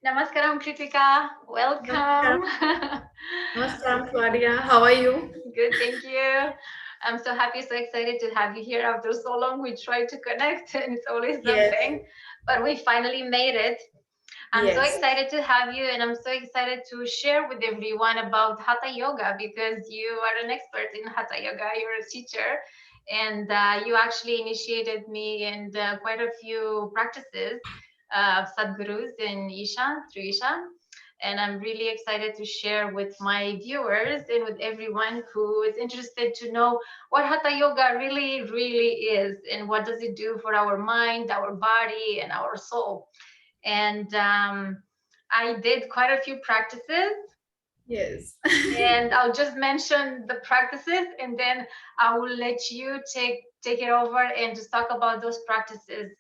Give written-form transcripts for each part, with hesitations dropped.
Namaskaram, Kritika. Namaskaram, Welcome. Namaskaram, Claudia. How are you? Good, thank you. I'm so happy, so excited to have you here after so long. We tried to connect, and it's always Yes, something, but we finally made it. I'm so yes. excited to have you, and I'm so excited to share with everyone about Hatha Yoga because you are an expert in Hatha Yoga. You're a teacher, and you actually initiated me in quite a few practices of Sadhgurus in Isha, through Isha. And I'm really excited to share with my viewers and with everyone who is interested to know what Hatha Yoga really, really is and what does it do for our mind, our body, and our soul. And I did quite a few practices, Yes. and I'll just mention the practices, and then I will let you take it over and just talk about those practices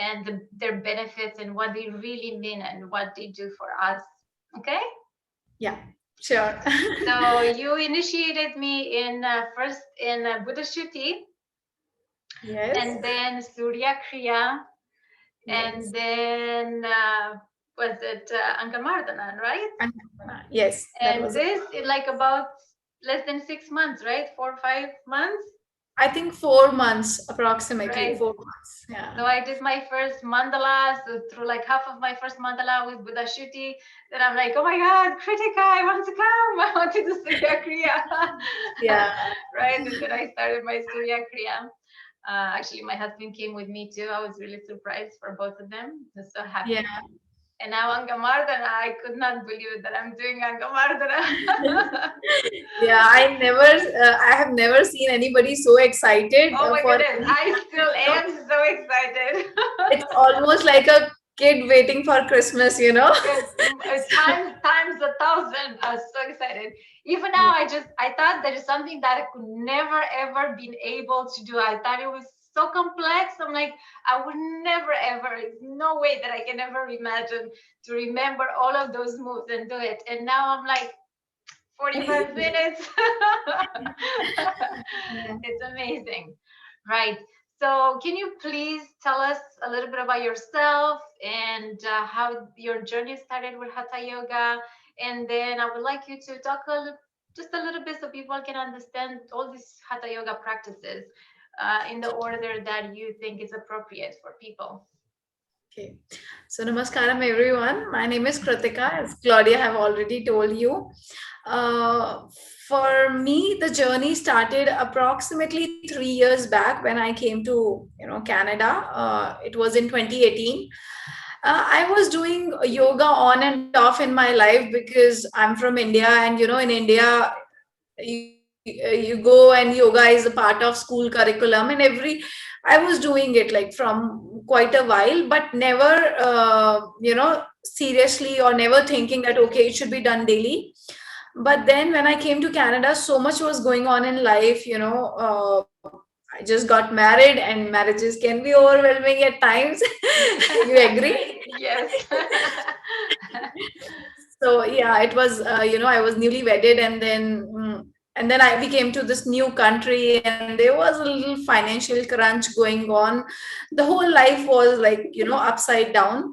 and their benefits and what they really mean and what they do for us. Okay? Yeah, sure. So you initiated me in first in Buddha Shuti, Yes, and then Surya Kriya, and yes. then was it Angamardana, right? And yes, that And was, this in like about less than 6 months, right? 4 or 5 months, I think 4 months, approximately right? 4 months. So Yeah. I did my first mandala. So through like half of my first mandala with Buddha Shuti, then I'm like, oh my God, Kritika, I want to come. I want to do Surya Kriya. Yeah. Right? And then I started my Surya Kriya. Actually, my husband came with me too. I was really surprised for both of them. I was so Yeah. happy. And now Angamardana, I could not believe that I'm doing Angamardana. Yeah, I have never seen anybody so excited Oh my for goodness, I still am so excited. it's almost like a kid waiting for Christmas. Times 1,000. I was so excited. Even now, I thought there is something that I could never ever been able to do. I thought it was so complex. I'm like, I would never ever. There's no way that I can ever imagine to remember all of those moves and do it. And now I'm like, 45 minutes. Yeah. It's amazing. Right. So, can you please tell us a little bit about yourself and how your journey started with Hatha Yoga? And then I would like you to talk just a little bit so people can understand all these Hatha Yoga practices in the order that you think is appropriate for people. Okay. So namaskaram everyone. My name is Kritika, as Claudia have already told you. Uh, for me, the journey started approximately 3 years back when I came to Canada. It was in 2018. I was doing yoga on and off in my life because I'm from India, and in India you go and yoga is a part of school curriculum, and I was doing it like from quite a while, but never seriously, or never thinking that okay, it should be done daily. But then when I came to Canada, so much was going on in life. I just got married, and marriages can be overwhelming at times. You agree? Yes. So yeah, it was I was newly wedded, and then we came to this new country, and there was a little financial crunch going on. The whole life was like upside down.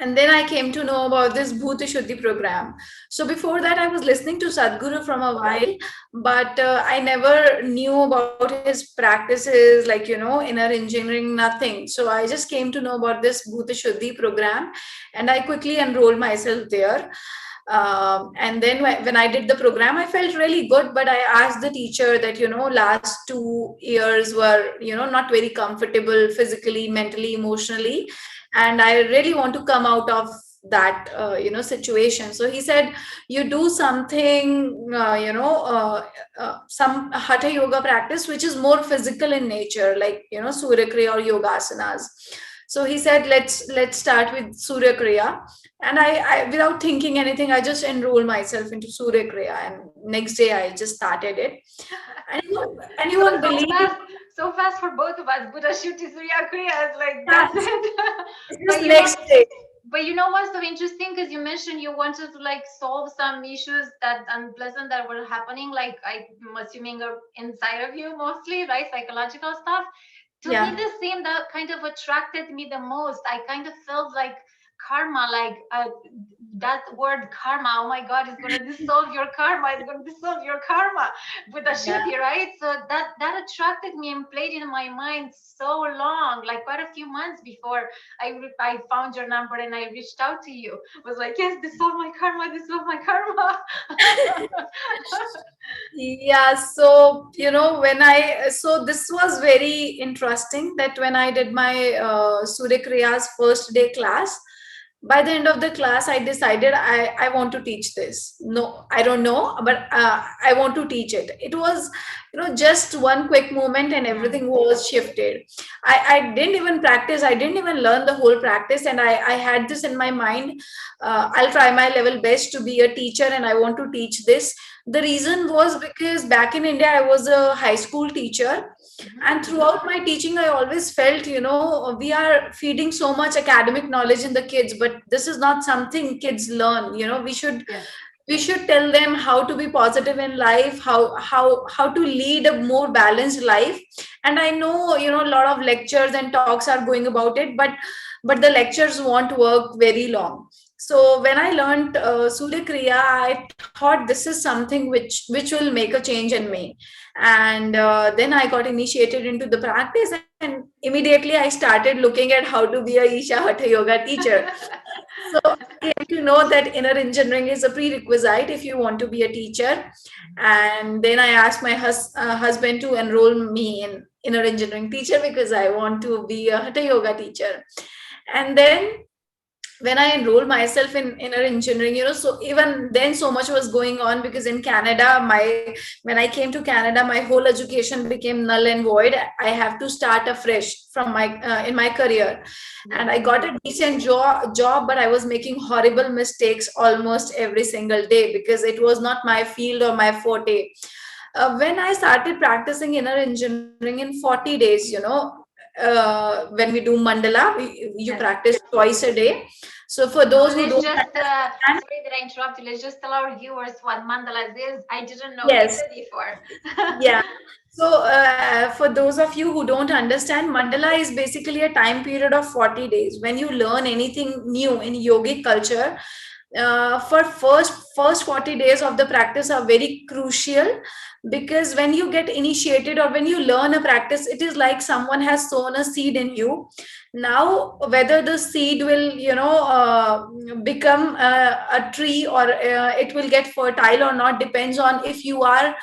And then I came to know about this Bhuta Shuddhi program. So before that, I was listening to Sadhguru from a while, but I never knew about his practices, like inner engineering, nothing. So I just came to know about this Bhuta Shuddhi program, and I quickly enrolled myself there. And then when I did the program, I felt really good, but I asked the teacher that last 2 years were not very comfortable physically, mentally, emotionally, and I really want to come out of that situation. So he said, you do something, some hatha yoga practice which is more physical in nature, like surya kriya or yogasanas. So he said, let's start with surya kriya. And I without thinking anything, I just enrolled myself into surya kriya, and next day I just started it. And you so won't so believe, fast, so fast for both of us. Buddha Shuti Surya Kriya is like yeah, that's it. it's just but you know, next day. but you know what's so interesting? Because you mentioned you wanted to like solve some issues that unpleasant that were happening, like I'm assuming are inside of you mostly, right? Psychological stuff. To me, Yeah. the same that kind of attracted me the most. I kind of felt like karma, like that word karma, oh my God, it's going to dissolve your karma, it's going to dissolve your karma with a Yeah. Shruti, right? So that attracted me and played in my mind so long, like quite a few months before I found your number and I reached out to you. I was like, yes, dissolve my karma, dissolve my karma. Yeah, so so this was very interesting that when I did my Surya Kriya's first day class, by the end of the class, I decided I want to teach this. No, I don't know, but I want to teach it. It was, just one quick moment and everything was shifted. I didn't even practice. I didn't even learn the whole practice. And I had this in my mind. I'll try my level best to be a teacher and I want to teach this. The reason was because back in India, I was a high school teacher. And throughout my teaching, I always felt, we are feeding so much academic knowledge in the kids, but this is not something kids learn. We should tell them how to be positive in life, how to lead a more balanced life. And I know, a lot of lectures and talks are going about it, but the lectures won't work very long. So when I learned Surya Kriya, I thought this is something which will make a change in me. And then I got initiated into the practice, and immediately I started looking at how to be a Isha Hatha Yoga teacher. So I came to know that inner engineering is a prerequisite if you want to be a teacher. And then I asked my husband to enroll me in inner engineering teacher because I want to be a Hatha Yoga teacher. And then when I enrolled myself in inner engineering, so even then so much was going on because in Canada, when I came to Canada, my whole education became null and void. I have to start afresh from my in my career, and I got a decent job, but I was making horrible mistakes almost every single day because it was not my field or my forte. When I started practicing inner engineering in 40 days, when we do mandala, you practice twice a day. So for those who Let's don't just, understand, sorry that I interrupt you. Let's just tell our viewers what mandalas is. I didn't know yes, either before. yeah. So for those of you who don't understand, mandala is basically a time period of 40 days. When you learn anything new in yogic culture, for first 40 days of the practice are very crucial, because when you get initiated or when you learn a practice, it is like someone has sown a seed in you. Now whether the seed will become a tree, or it will get fertile or not, depends on if you are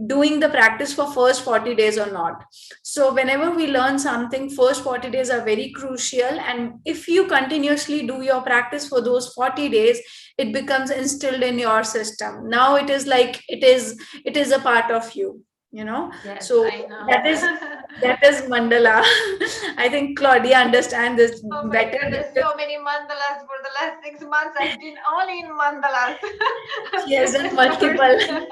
doing the practice for first 40 days or not. So whenever we learn something, first 40 days are very crucial, and if you continuously do your practice for those 40 days, it becomes instilled in your system. Now it is a part of you. Yes, So I know. that is mandala. I think Claudia understands this Oh my better goodness, because so many mandalas for the last 6 months. I've been only in mandalas. she has done That's our multiple.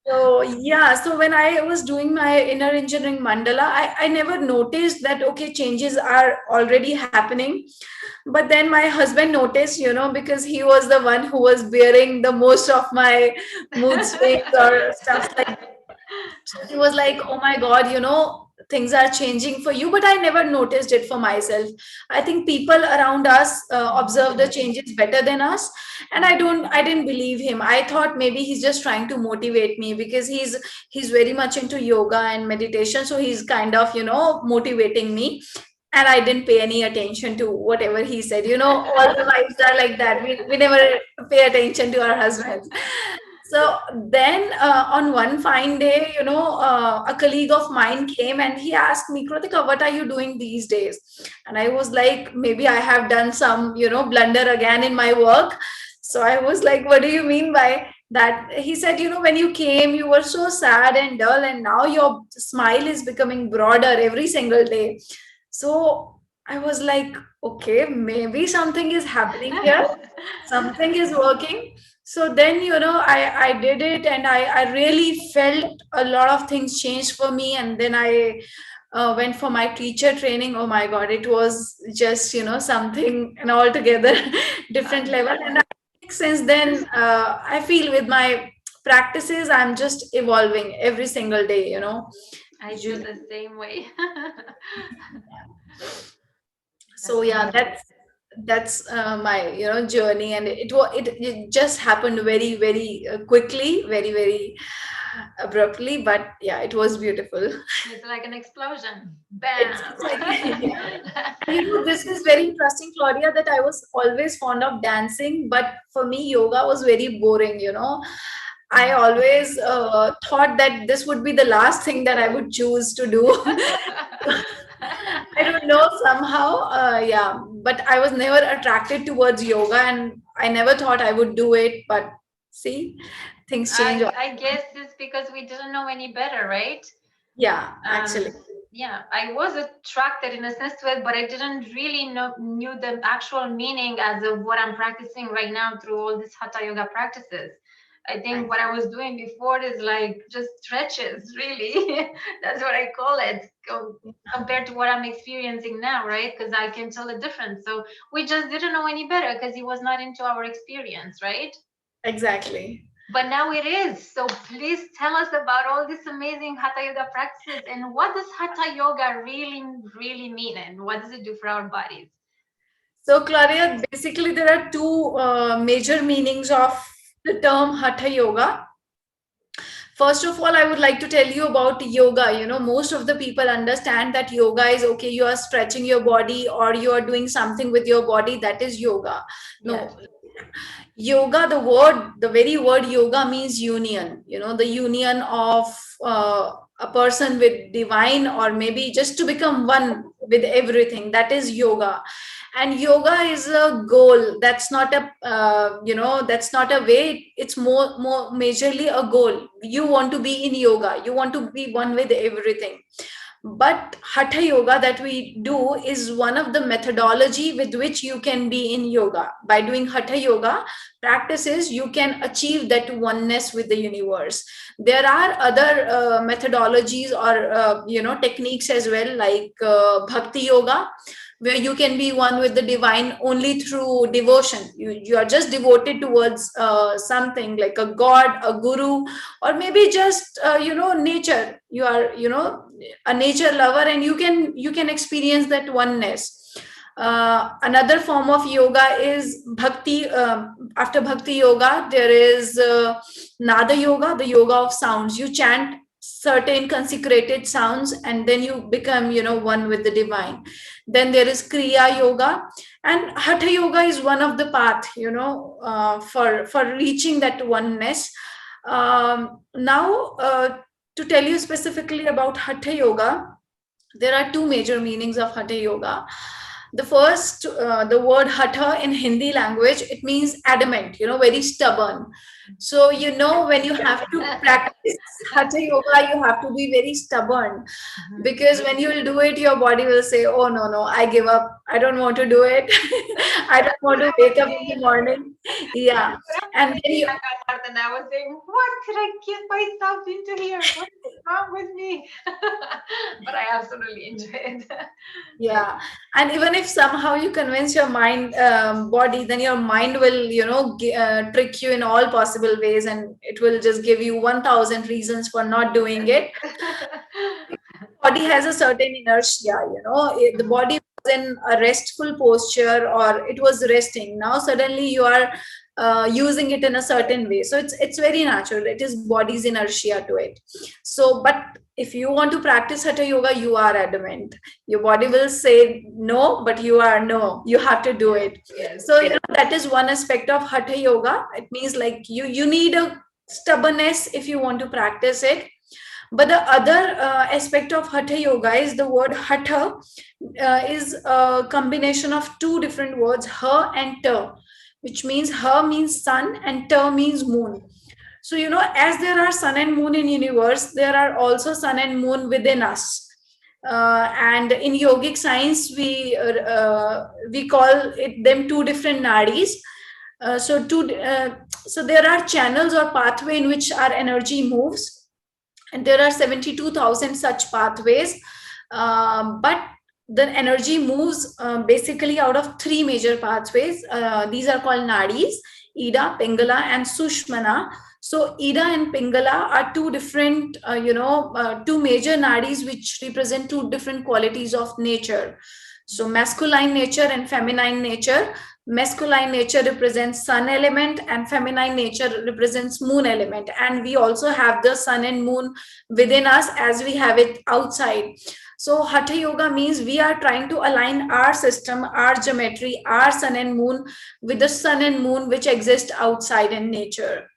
So yeah, so when I was doing my inner engineering mandala, I never noticed that okay, changes are already happening. But then my husband noticed, because he was the one who was bearing the most of my mood swings or stuff like that. So he was like, oh my God, things are changing for you. But I never noticed it for myself. I think people around us observe the changes better than us. And I didn't believe him. I thought maybe he's just trying to motivate me because he's very much into yoga and meditation. So he's kind of, motivating me. And I didn't pay any attention to whatever he said. All the wives are like that. We never pay attention to our husbands. So then on one fine day, a colleague of mine came and he asked me, Kritika, what are you doing these days? And I was like, maybe I have done some, blunder again in my work. So I was like, what do you mean by that? He said, when you came, you were so sad and dull, and now your smile is becoming broader every single day. So I was like, okay, maybe something is happening here, something is working. So then, I did it, and I really felt a lot of things changed for me. And then I went for my teacher training. Oh my God, it was just, something an altogether different level. And I think since then, I feel with my practices, I'm just evolving every single day. I feel the same way. So That's yeah, amazing. that's my journey, and it just happened very very quickly, very very abruptly, but yeah, it was beautiful. It's like an explosion. It's Bam. like yeah. And this is very interesting, Claudia, that I was always fond of dancing, but for me yoga was very boring. I always thought that this would be the last thing that I would choose to do. I don't know, somehow, yeah, but I was never attracted towards yoga, and I never thought I would do it. But see, things change. I guess it's because we didn't know any better, right? Yeah, actually. Yeah, I was attracted in a sense to it, but I didn't really knew the actual meaning as of what I'm practicing right now through all these hatha yoga practices. I think what I was doing before is like just stretches, really. That's what I call it, compared to what I'm experiencing now, right? Because I can tell the difference. So we just didn't know any better because it was not into our experience, right? Exactly. But now it is. So please tell us about all these amazing hatha yoga practices and what does hatha yoga really, really mean and what does it do for our bodies? So, Claudia, basically, there are two major meanings of the term hatha yoga. First of all, I would like to tell you about yoga. Most of the people understand that yoga is okay, you are stretching your body or you are doing something with your body, that is yoga. Yes. No, yoga, the very word yoga means union, the union of a person with divine, or maybe just to become one with everything. That is yoga. And yoga is a goal. That's not a that's not a way. It's more majorly a goal. You want to be in yoga, you want to be one with everything. But hatha yoga that we do is one of the methodology with which you can be in yoga. By doing hatha yoga practices, you can achieve that oneness with the universe. There are other methodologies or techniques as well, like bhakti yoga, where you can be one with the divine only through devotion. You are just devoted towards something like a god, a guru, or maybe just nature. You are a nature lover, and you can experience that oneness. Another form of yoga is bhakti. After bhakti yoga, there is nada yoga, the yoga of sounds. You chant certain consecrated sounds, and then you become one with the divine. Then there is kriya yoga, and hatha yoga is one of the path for reaching that oneness. Now, to tell you specifically about hatha yoga, there are two major meanings of hatha yoga. The first, the word hatha in Hindi language, it means adamant, very stubborn. So, when you have to practice hatha yoga, you have to be very stubborn, because when you will do it, your body will say, oh, no, no, I give up. I don't want to do it. I don't want to wake up in the morning. Yeah. And then you, And I was saying, what could I get myself into here? What is wrong with me? But I absolutely enjoy it. yeah. And even if somehow you convince your mind, body, then your mind will, trick you in all possible ways, and it will just give you 1,000 reasons for not doing it. Body has a certain inertia. The body was in a restful posture, or it was resting. Now suddenly you are using it in a certain way, so it's very natural. It is body's inertia to it. So, but if you want to practice hatha yoga, you are adamant. Your body will say no, but you are no, you have to do it. Yes. So that is one aspect of hatha yoga. It means like you need a stubbornness if you want to practice it. But the other aspect of hatha yoga is the word hatha is a combination of two different words, ha and ta, which means ha means sun and ta means moon. So, as there are sun and moon in universe, there are also sun and moon within us. And in yogic science, we call it them two different nadis. So there are channels or pathway in which our energy moves, and there are 72,000 such pathways. But the energy moves basically out of three major pathways. These are called nadis: Ida, Pingala, and Sushmana. So Ida and Pingala are two different, two major nadis which represent two different qualities of nature. So masculine nature and feminine nature. Masculine nature represents sun element and feminine nature represents moon element. And we also have the sun and moon within us as we have it outside. So Hatha Yoga means we are trying to align our system, our geometry, our sun and moon with the sun and moon which exist outside in nature.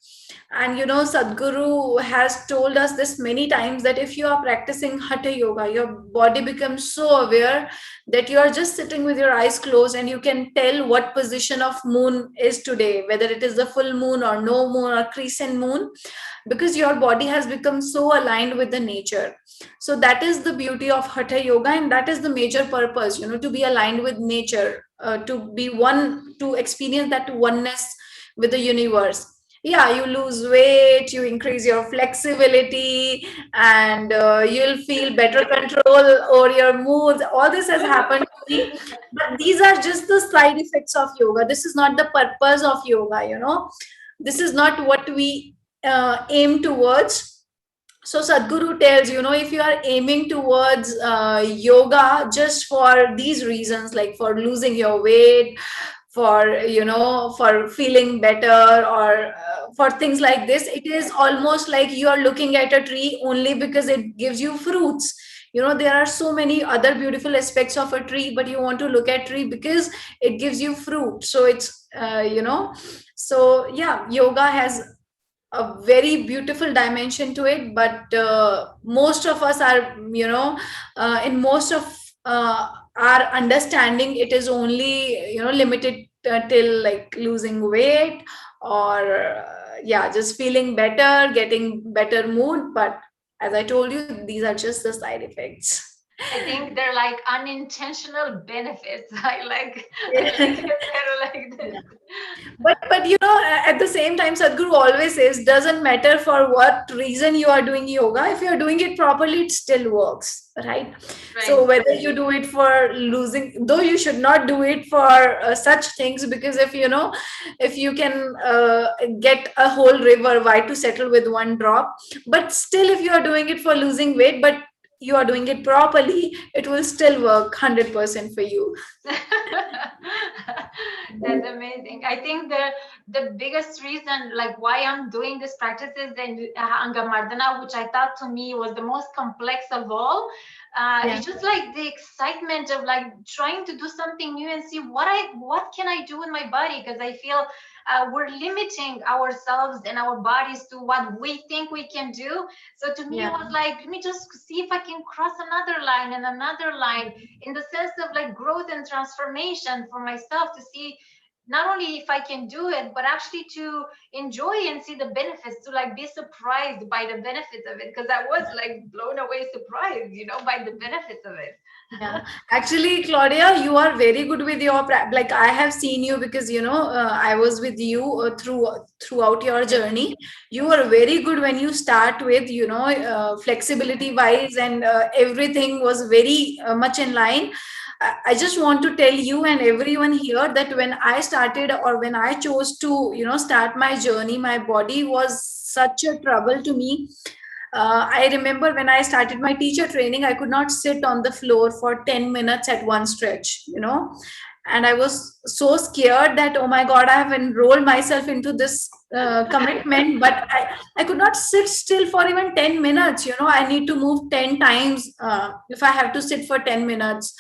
And Sadhguru has told us this many times that if you are practicing Hatha Yoga, your body becomes so aware that you are just sitting with your eyes closed and you can tell what position of moon is today, whether it is the full moon or no moon or crescent moon, because your body has become so aligned with the nature. So that is the beauty of Hatha Yoga, and that is the major purpose, to be aligned with nature, to be one, to experience that oneness with the universe. Yeah, you lose weight, you increase your flexibility, and you'll feel better control over your moods. All this has happened to me, but these are just the side effects of yoga. This is not the purpose of yoga. This is not what we aim towards. So Sadhguru tells, if you are aiming towards yoga just for these reasons, like for losing your weight, for feeling better, or for things like this, it is almost like you are looking at a tree only because it gives you fruits. There are so many other beautiful aspects of a tree, but you want to look at tree because it gives you fruit. So it's so yeah, yoga has a very beautiful dimension to it, but most of us are, in most of our understanding, it is only limited till like losing weight, or yeah, just feeling better, getting better mood. But as I told you, these are just the side effects. I think they're like unintentional benefits. I like it better like this. But at the same time, Sadhguru always says, doesn't matter for what reason you are doing yoga. If you are doing it properly, it still works, right? So Right. whether you do it for losing, though you should not do it for such things, because if you can get a whole river, why to settle with one drop? But still, if you are doing it for losing weight, but you are doing it properly, it will still work 100% for you. That's amazing. I think the biggest reason like why I'm doing this practice is the Angamardana, which I thought to me was the most complex of all. Yeah. It's just like the excitement of like trying to do something new and see what can I do with my body, because I feel we're limiting ourselves and our bodies to what we think we can do. So to me, it Yeah. was like, let me just see if I can cross another line and another line, in the sense of like growth and transformation for myself, to see not only if I can do it, but actually to enjoy and see the benefits, to like be surprised by the benefits of it, because I was like blown away, surprised, by the benefits of it. Yeah, actually, Claudia, you are very good with your like I have seen you, because I was with you throughout your journey. You are very good when you start with flexibility wise, and everything was very much in line. I just want to tell you and everyone here that when I started, or when I chose to start my journey, my body was such a trouble to me. I remember when I started my teacher training, I could not sit on the floor for 10 minutes at one stretch, and I was so scared that, oh my God, I have enrolled myself into this commitment, but I could not sit still for even 10 minutes. I need to move 10 times if I have to sit for 10 minutes.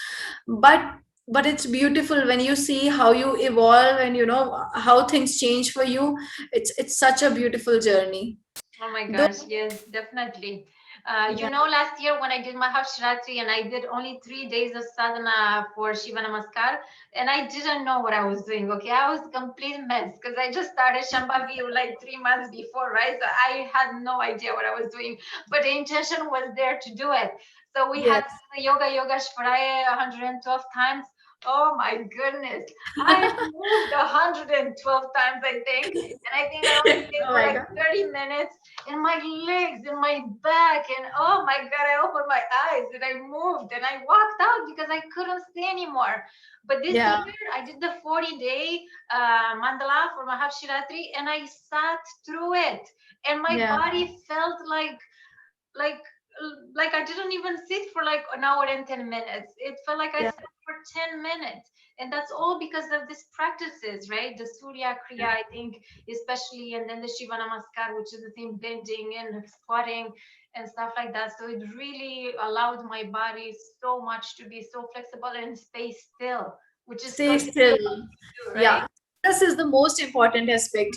But but it's beautiful when you see how you evolve, and how things change for you. It's such a beautiful journey. Oh my Though, gosh, yes, definitely. yeah, Last year when I did Mahashivratri and I did only 3 days of sadhana for Shiva Namaskar, and I didn't know what I was doing. Okay, I was a complete mess because I just started Shambhavi like 3 months before, right? So I had no idea what I was doing, but the intention was there to do it. So we had yes. the yoga Shvaraya 112 times. Oh my goodness. I moved 112 times, I think. And I think I only stayed Oh for my like God. 30 minutes, and my legs and my back, and oh my God, I opened my eyes and I moved and I walked out because I couldn't stay anymore. But this Yeah, year I did the 40-day mandala for Mahashivratri, and I sat through it, and my yeah, body felt like like I didn't even sit for like an hour and 10 minutes. It felt like I yeah. sat for 10 minutes. And that's all because of these practices, right? The Surya Kriya, I think, especially, and then the Shiva Namaskar, which is the same bending and squatting and stuff like that. So it really allowed my body so much to be so flexible and stay still, which is so Stay difficult still. to do, right? Yeah, this is the most important aspect.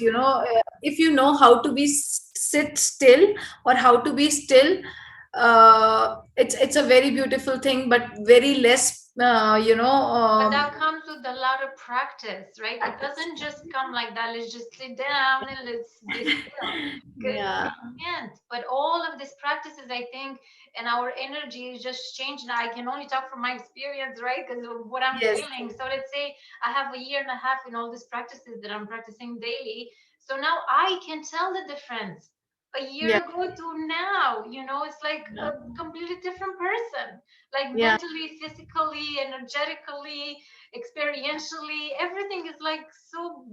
If you know how to be sit still, or how to be still, it's a very beautiful thing, but very less, But that comes with a lot of practice, right? It practice. doesn't just come like that. Let's just sit down and let's be still. Because Yeah. we can't. But all of these practices, I think, and our energy is just changed. Now, I can only talk from my experience, right? Because of what I'm Yes. feeling. So let's say I have a year and a half in all these practices that I'm practicing daily. So now I can tell the difference. A year Yeah. ago to now, it's like Yeah. a completely different person, like Yeah. mentally, physically, energetically, experientially. Everything is like so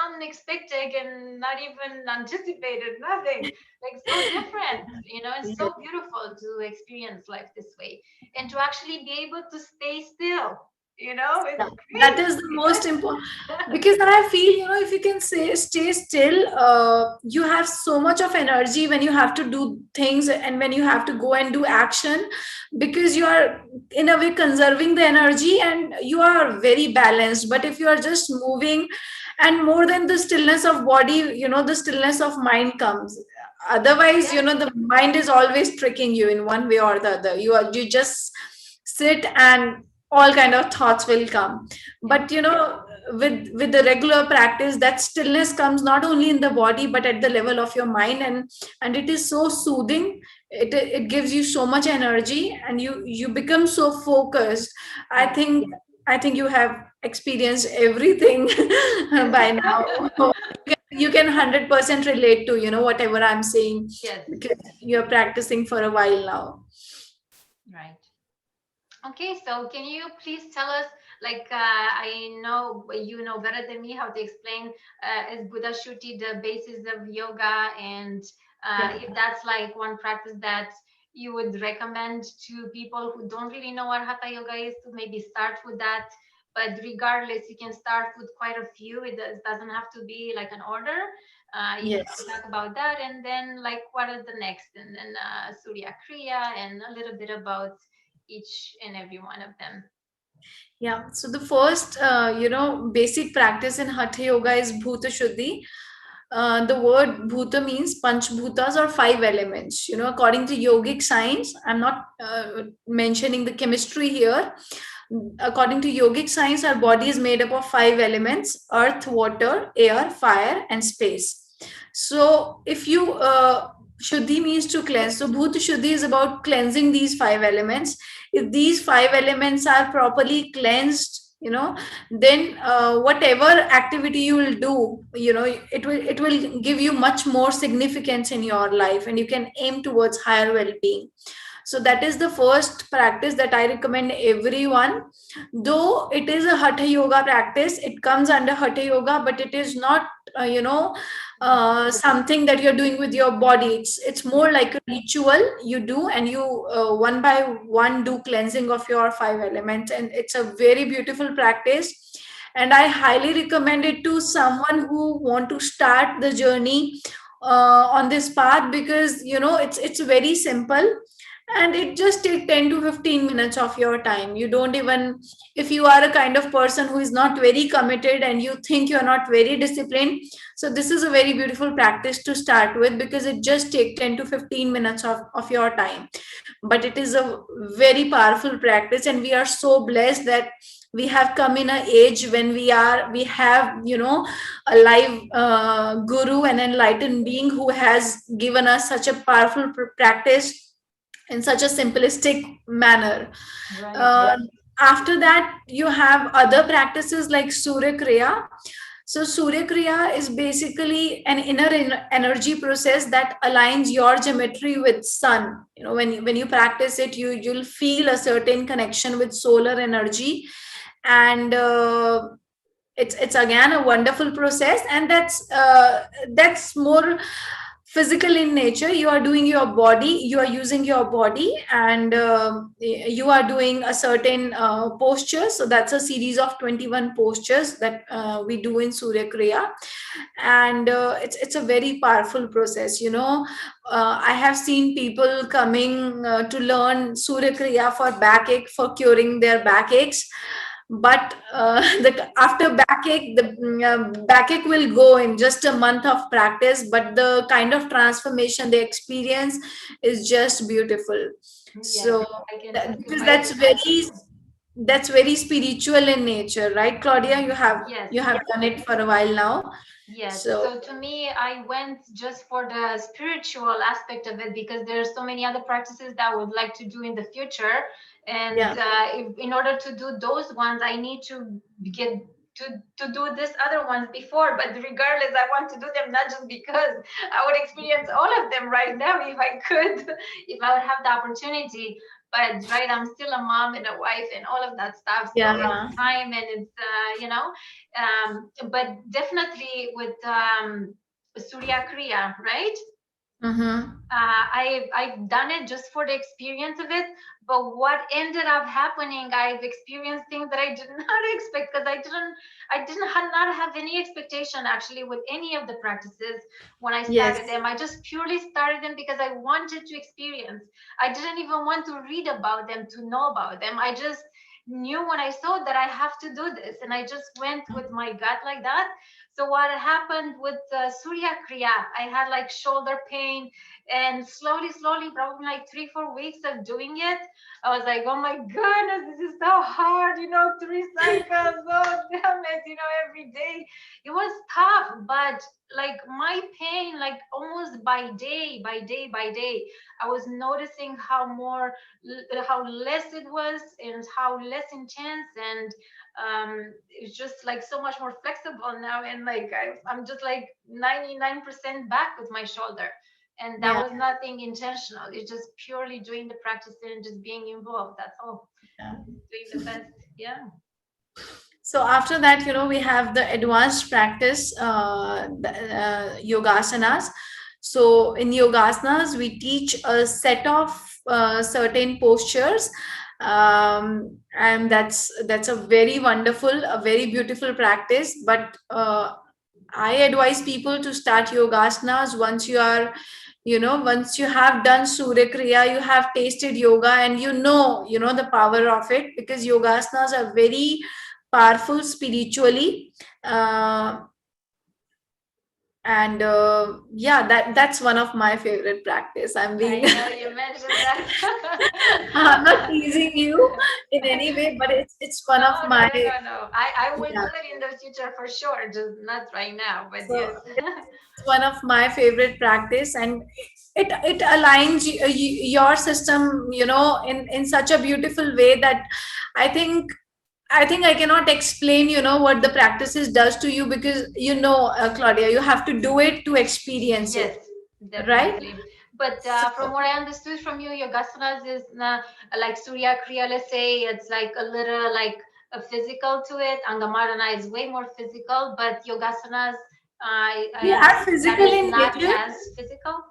unexpected and not even anticipated, nothing. Like so different, it's Yeah. so beautiful to experience life this way and to actually be able to stay still. It's Yeah, that is the most important, because I feel, if you can say stay still, you have so much of energy when you have to do things, and when you have to go and do action, because you are in a way conserving the energy and you are very balanced. But if you are just moving, and more than the stillness of body, the stillness of mind comes. Otherwise, Yes, the mind is always tricking you in one way or the other. You just sit, and all kind of thoughts will come. yes, But with the regular practice, that stillness comes not only in the body but at the level of your mind, and it is so soothing. It gives you so much energy, and you become so focused. i yes, think I think you have experienced everything yes. by now. You can 100% relate to whatever I'm saying, Yes, because you're practicing for a while now. right. Okay, so can you please tell us, like, I know you know better than me how to explain as Buddha Shuti the basis of yoga, and Yeah. if that's like one practice that you would recommend to people who don't really know what Hatha Yoga is, to maybe start with that. But regardless, you can start with quite a few. Doesn't have to be like an order. If you can Yes. talk about that, and then like what are the next, and then Surya Kriya, and a little bit about each and every one of them. Yeah. So the first, basic practice in Hatha Yoga is Bhuta Shuddhi. The word Bhuta means Panch Bhutas, or five elements. According to yogic science, I'm not mentioning the chemistry here. According to yogic science, our body is made up of five elements: earth, water, air, fire, and space. So if you Shuddhi means to cleanse. So Bhuta Shuddhi is about cleansing these five elements. If these five elements are properly cleansed, then whatever activity you will do, it will give you much more significance in your life, and you can aim towards higher well-being. So that is the first practice that I recommend everyone. Though it is a Hatha Yoga practice, it comes under Hatha Yoga, but it is not, something that you're doing with your body. It's more like a ritual you do, and you one by one do cleansing of your five elements, and it's a very beautiful practice. And I highly recommend it to someone who want to start the journey on this path, because it's very simple, and it just take 10 to 15 minutes of your time. You don't even, if you are a kind of person who is not very committed and you think you're not very disciplined, so this is a very beautiful practice to start with, because it just take 10 to 15 minutes of your time. But it is a very powerful practice, and we are so blessed that we have come in an age when we have a live guru, an enlightened being, who has given us such a powerful practice in such a simplistic manner. Right. Uh, After that, you have other practices like Surya Kriya. So Surya Kriya is basically an inner energy process that aligns your geometry with sun. When you practice it, you'll feel a certain connection with solar energy, and it's again a wonderful process, and that's more physical in nature. You are doing your body, you are using your body, and you are doing a certain posture. So that's a series of 21 postures that we do in Surya Kriya. And it's a very powerful process, you know. I have seen people coming to learn Surya Kriya for backache, for curing their backaches. But after backache, the backache will go in just a month of practice, but the kind of transformation they experience is just beautiful. Yes, So I can because testify to that. that's very spiritual in nature, right, Claudia? Yes. You have done it for a while now. Yes. So So to me, I went just for the spiritual aspect of it because there's so many other practices that I would like to do in the future. And yeah, in order to do those ones, I need to get to do this other ones before. But regardless, I want to do them not just because I would experience all of them right now if I could, if I would have the opportunity. But right, I'm still a mom and a wife and all of that stuff. So it's yeah. time and it's but definitely with Surya Kriya, right? Mm-hmm. I've done it just for the experience of it, but what ended up happening, I've experienced things that I did not expect because I didn't had not have any expectation actually with any of the practices when I started Yes. them. I just purely started them because I wanted to experience. I didn't even want to read about them to know about them. I just knew when I saw that I have to do this, and I just went with my gut like that. So what happened with Surya Kriya, I had like shoulder pain, and slowly, probably like 3-4 weeks of doing it, I was like, oh my goodness, this is so hard, 3 cycles, oh damn it, every day. It was tough, but like my pain, like almost by day, I was noticing how less it was and how less intense, and it's just like so much more flexible now, and like I'm just like 99% back with my shoulder, and that Yeah. was nothing intentional. It's just purely doing the practice and just being involved. That's all. Yeah. Doing the best. Yeah. So after that, you know, we have the advanced practice, yogasanas. So in yogasanas, we teach a set of certain postures, and that's a very wonderful, a very beautiful practice. But I advise people to start yogasanas once you are, you know, once you have done Surya Kriya, you have tasted yoga, and you know the power of it, because yogasanas are very powerful spiritually. Uh, and yeah, that's one of my favorite practice. I'm being I know you mentioned that. I'm not teasing you in any way, but it's one of No, no, my, no, no, no. I will yeah. do it in the future for sure, just not right now. But So yes. it's one of my favorite practice, and it aligns your system, you know, in such a beautiful way that I think I think I cannot explain, you know, what the practices does to you, because Claudia, you have to do it to experience it, Yes, right? definitely. But So from what I understood from you, yogasanas is like Surya Kriya, let's say it's like a little like a physical to it. Angamarana is way more physical, but yogasanas, I they are understood that physical is in not nature. as physical.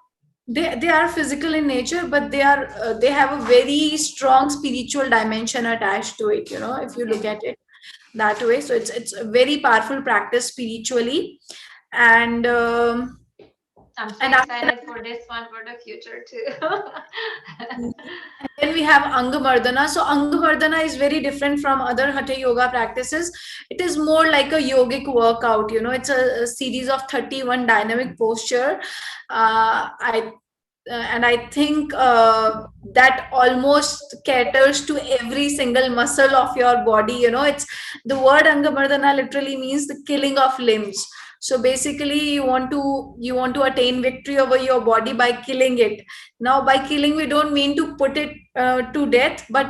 They are physical in nature, but they have a very strong spiritual dimension attached to it. You know, if you look Okay. at it that way, so it's a very powerful practice spiritually, and I'm so and after excited for this one for the future too. and then we have Angamardana. So Angamardana is very different from other Hatha Yoga practices. It is more like a yogic workout. You know, it's a series of 31 dynamic posture. I and I think that almost caters to every single muscle of your body. You know, it's the word Angamardana literally means the killing of limbs. So basically, you want to attain victory over your body by killing it. Now, by killing, we don't mean to put it to death, but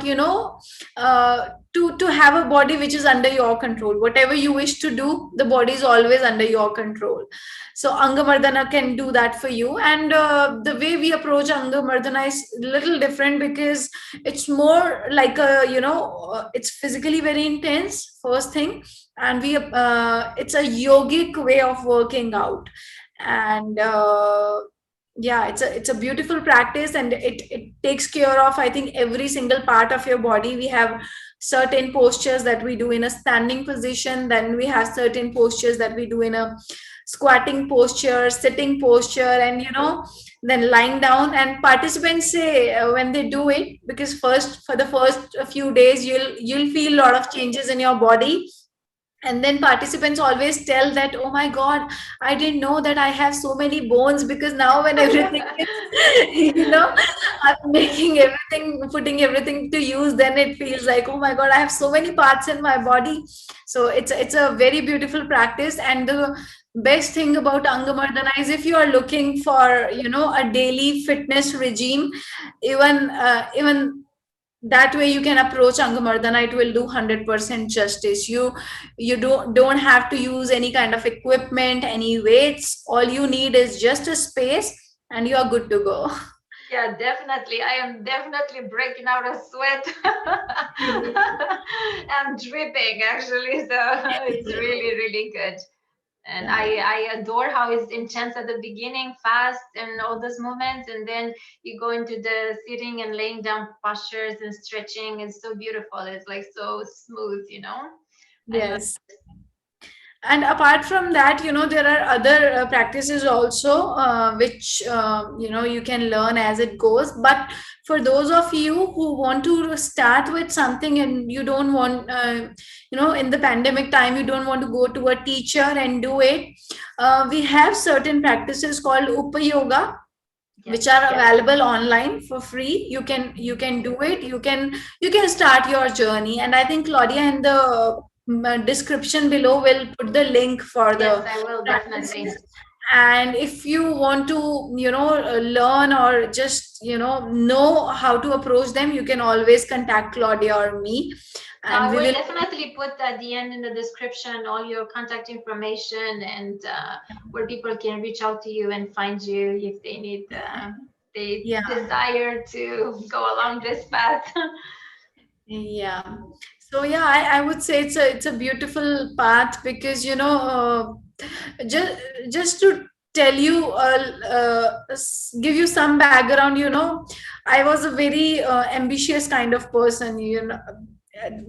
to have a body which is under your control. Whatever you wish to do, the body is always under your control. So Angamardana can do that for you, and the way we approach Angamardana is little different, because it's more like it's physically very intense, first thing, and we it's a yogic way of working out. And Yeah, it's a beautiful practice, and it takes care of, I think, every single part of your body. We have certain postures that we do in a standing position, then we have certain postures that we do in a squatting posture, sitting posture, and then lying down. And participants say, when they do it, because first, for the first few days, you'll feel a lot of changes in your body, and then participants always tell that, oh my god, I didn't know that I have so many bones, because now when everything is I'm making everything, putting everything to use, then it feels like, oh my god, I have so many parts in my body. So it's a very beautiful practice. And the best thing about Angamardana is, if you are looking for a daily fitness regime, even that way you can approach Angamardana, it will do 100% justice. You don't have to use any kind of equipment, any weights. All you need is just a space, and you are good to go. Yeah, definitely. I am definitely breaking out of sweat. I'm dripping actually, so it's really, really good. And Yeah. I adore how it's intense at the beginning, fast and all those movements, and then you go into the sitting and laying down postures and stretching. It's so beautiful. It's like so smooth, I love Yes. And apart from that, there are other practices also, which you can learn as it goes. But for those of you who want to start with something, and you don't want, in the pandemic time, you don't want to go to a teacher and do it, we have certain practices called Upa Yoga, Yes. which are available online for free. You can do it. You can start your journey, and I think Claudia, in the description below, will put the link for Yes, the I will definitely. practices. And if you want to learn, or just know how to approach them, you can always contact Claudia or me, No, and I we will will. definitely put at the end in the description all your contact information and where people can reach out to you and find you if they need, they Yeah. desire to go along this path. Yeah. So yeah, I would say it's a beautiful path, because just to tell you, give you some background. I was a very ambitious kind of person.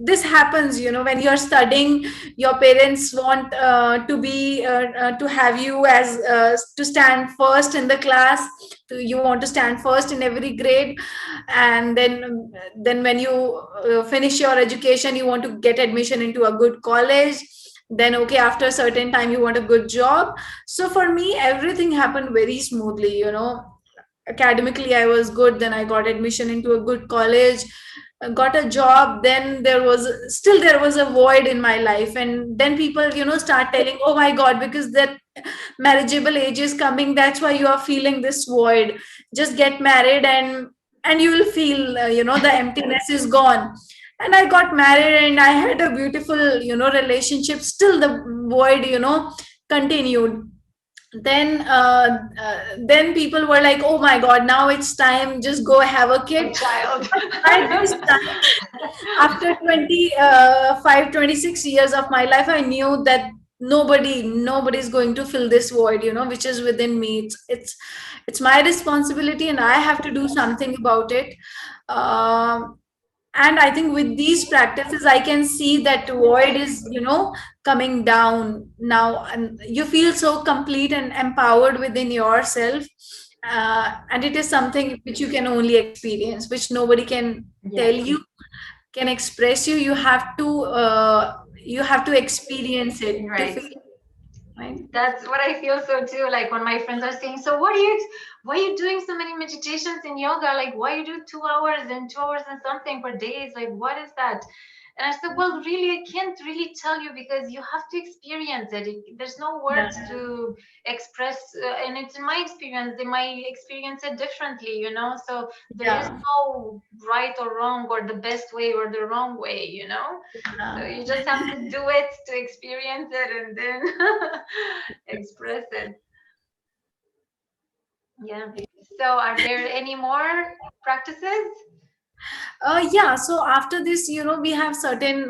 This happens, when you're studying, your parents want to have you as to stand first in the class. You want to stand first in every grade, and then when you finish your education, you want to get admission into a good college. Then, okay, after a certain time, you want a good job. So for me, everything happened very smoothly. Academically, I was good, then I got admission into a good college, got a job. Then there was a void in my life, and then people start telling, oh my god, because that marriageable age is coming, that's why you are feeling this void. Just get married, and you will feel the emptiness is gone. And I got married, and I had a beautiful relationship. Still the void continued. Then people were like, oh my god, now it's time, just go have a A kid. child. But by this time, after 26 years of my life, I knew that nobody's going to fill this void, which is within me. It's my responsibility, and I have to do something about it. um, and I think with these practices, I can see that void is coming down now, and you feel so complete and empowered within yourself. And it is something which you can only experience, which nobody can tell Yes. you, can express you. You have to experience it to Right. feel, right? That's what I feel so too. Like when my friends are saying, "So why are you doing so many meditations in yoga? Like why you do 2 hours and 2 hours and something per day? Like what is that?" And I said, "Well, really, I can't really tell you because you have to experience it. There's no Yeah, words to express, and it's in my experience. They might experience it differently. So there is yeah, no right or wrong or the best way or the wrong way. So yeah. you just have to do it to experience it and then express it. Yeah. So are there any more practices? Yeah, so after this, we have certain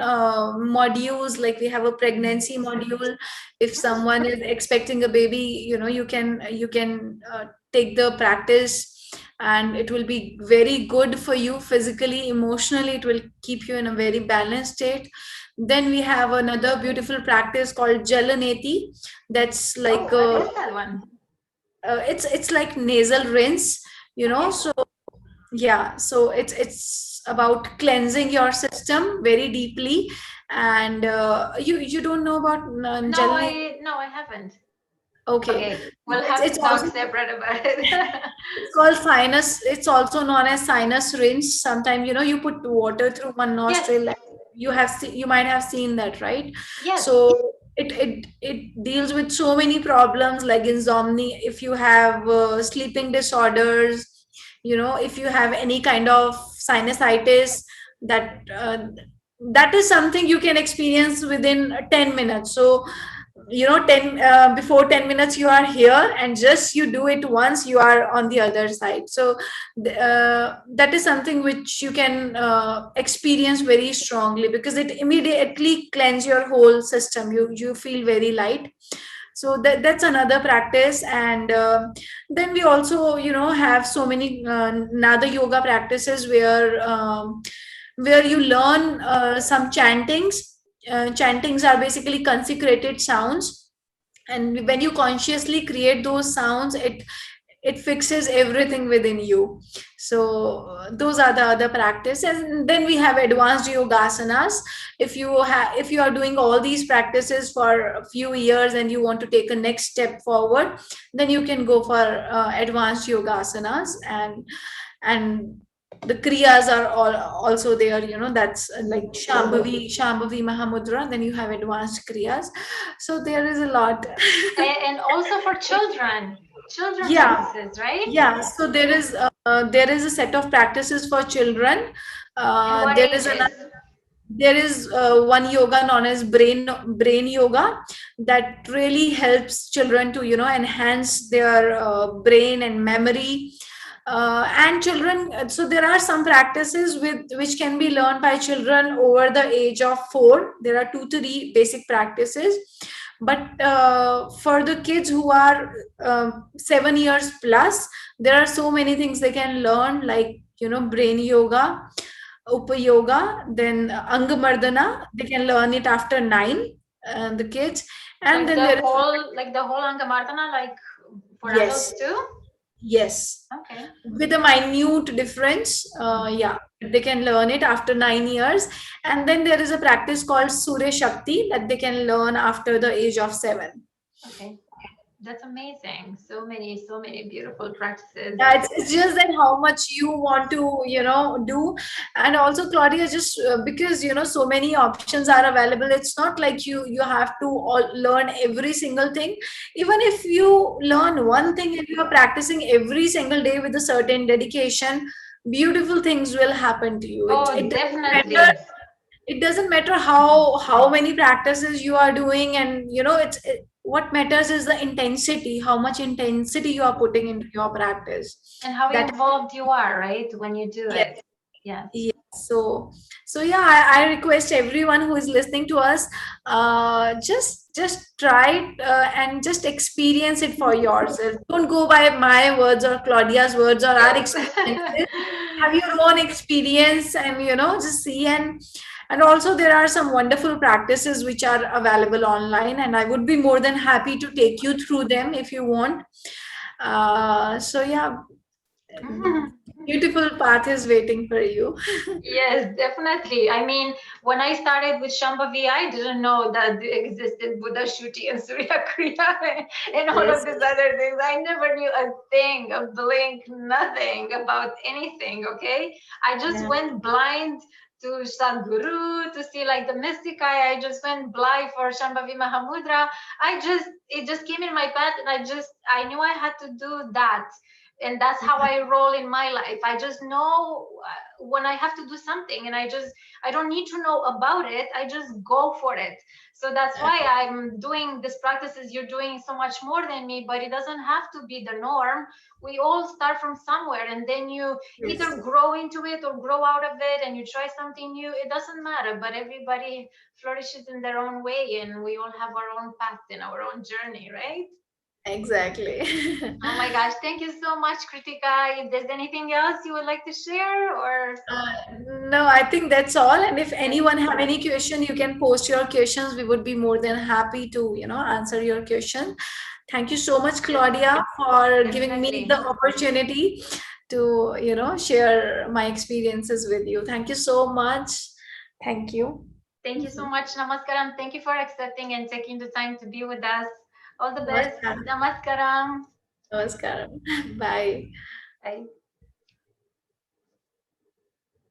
modules, like we have a pregnancy module. If someone is expecting a baby, you can take the practice, and it will be very good for you physically, emotionally. It will keep you in a very balanced state. Then we have another beautiful practice called Jalaneti. That's like Oh, what is that one? it's like nasal rinse, Okay. so yeah, so it's about cleansing your system very deeply. And you don't know about Jalaneti? No, I haven't. Okay. Okay, we'll it's, have it's to talk also separate about it. It's called sinus. It's also known as sinus rinse. Sometimes, you put water through one Yes, nostril. Like you might have seen that, right? yes. So it deals with so many problems like insomnia. If you have sleeping disorders, if you have any kind of sinusitis, that that is something you can experience within 10 minutes. So 10 before 10 minutes you are here, and just you do it once, you are on the other side. So that is something which you can experience very strongly, because it immediately cleanse your whole system. You feel very light. So that's another practice. And then we also have so many Nada yoga practices where you learn some chantings. Chantings are basically consecrated sounds, and when you consciously create those sounds, it fixes everything within you. So those are the other practice. And then we have advanced yogasanas. If you are doing all these practices for a few years and you want to take a next step forward, then you can go for advanced yogasanas. And the kriyas are also there. That's like Shambhavi Mahamudra. Then you have advanced kriyas. So there is a lot. And also for children Yeah, practices, right? yeah. So there is a set of practices for children. And what There is ages? another. There is one yoga known as brain yoga, that really helps children to enhance their brain and memory. And children, so there are some practices which can be learned by children over the age of 4. There are 2 3 basic practices. But for the kids who are 7 years plus, there are so many things they can learn, like brain yoga, Upa yoga, then Angamardana. They can learn it after 9, the kids. And then there is, Like the whole Angamartana, like for adults yes, too? yes, Okay. with a minute difference. Yeah, they can learn it after 9 years. And then there is a practice called Surya Shakti that they can learn after the age of 7. Okay. That's amazing. So many beautiful practices. Yeah, it's just that how much you want to do. And also, Claudia, just because so many options are available, it's not like you have to learn every single thing. Even if you learn one thing and you are practicing every single day with a certain dedication, beautiful things will happen to you. Oh, It doesn't matter. definitely. It doesn't matter how many practices you are doing. And what matters is the intensity, how much intensity you are putting into your practice. And how That involved you are, right? When you do Yes. it. Yes. Yes. So yeah, I request everyone who is listening to us, just try it, and just experience it for yourself. Don't go by my words or Claudia's words or our Yes. experiences. Have your own experience, and just see. And also there are some wonderful practices which are available online, and I would be more than happy to take you through them if you want. So yeah, beautiful path is waiting for you. Yes, definitely. I mean, when I started with Shambhavi, I didn't know that existed Buddha Shuti and Surya Kriya and all of Yes. these other things. I never knew a thing, a blink, nothing about anything. Okay. I just Yeah. went blind to Sadhguru to see like the mystic eye. I just went blind for Shambhavi Mahamudra. It just came in my path, and I knew I had to do that. And that's how I roll in my life. I just know when I have to do something, and I don't need to know about it. I just go for it. So that's Uh, why I'm doing these practices. You're doing so much more than me, but it doesn't have to be the norm. We all start from somewhere, and then you either yes. grow into it or grow out of it, and you try something new. It doesn't matter, but everybody flourishes in their own way, and we all have our own path and our own journey, right? Exactly. Oh my gosh, thank you so much, Kritika. If there's anything else you would like to share, or Uh, no, I think that's all. And if yes, anyone have any question, you can post your questions. We would be more than happy to, answer your question. Thank you so much, Claudia, for giving me the definitely. opportunity to, share my experiences with you. Thank you so much. Thank you. Thank you so much, Namaskaram. Thank you for accepting and taking the time to be with us. All the best. Namaskaram. Namaskaram. Namaskaram. Bye. Bye.